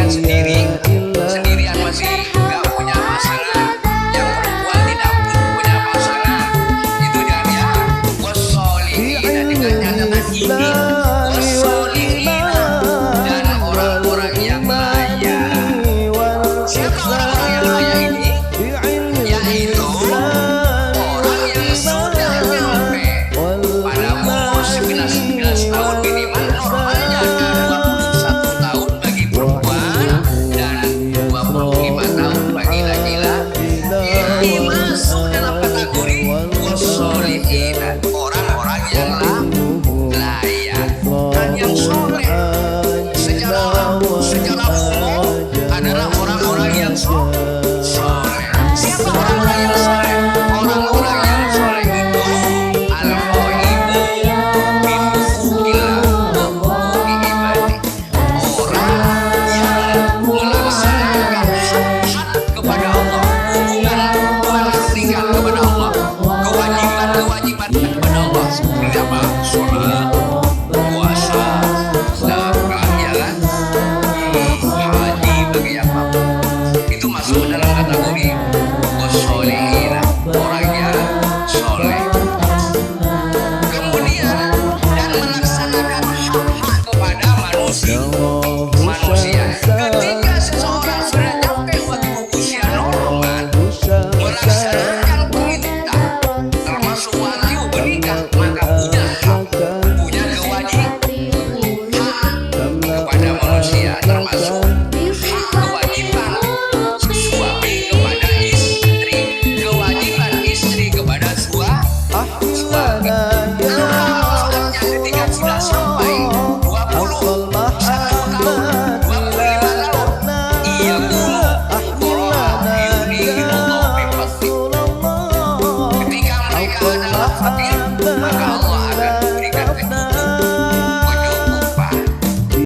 kalian sendirian masih nggak punya pasangan, yang perempuan tidak punya pasangan, itu dia ya wasolihina dengan catatan ini wasolihina dan orang-orang yang layak. Siapa orang-orang yang layak ini? Yaitu orang yang sudah nyampe pada umur 19 tahun minimal, normalnya 21 tahun bagi perempuan dan 25 tahun bagi laki-laki. Ini masuk dalam kategori wasolihina, orang-orang yang layak dan yang soleh. Secara umum adalah orang-orang yang soleh. Siapa orang-orang yang soleh? Orang-orang yang soleh itu al-qaimu min hukukillah wa hukuki ibadi, orang yang melaksanakan hak kepada Allah, hubungan melaksanakan kepada Allah, kewajiban kepada Allah seperti apa? Sholat, puasa, zakat, ya kan? Haji bagi yang mampu. Itu masuk dalam kategori wasolihina, orang yang soleh. Kemudian dan melaksanakan hak-hak kepada manusia. Ketika seseorang sudah sampai waktu usia normal, melaksanakan perintah termasuk wajib menikah, maka punya hak, punya kewajiban kepada manusia, termasuk hak kewajiban suami kepada istri, kewajiban istri kepada suami. Manfaatnya ketika sudah sampai 21 tahun, 25 tahun, ia kuno Allah yuni Allah bifadli. Ketika mereka adalah fakir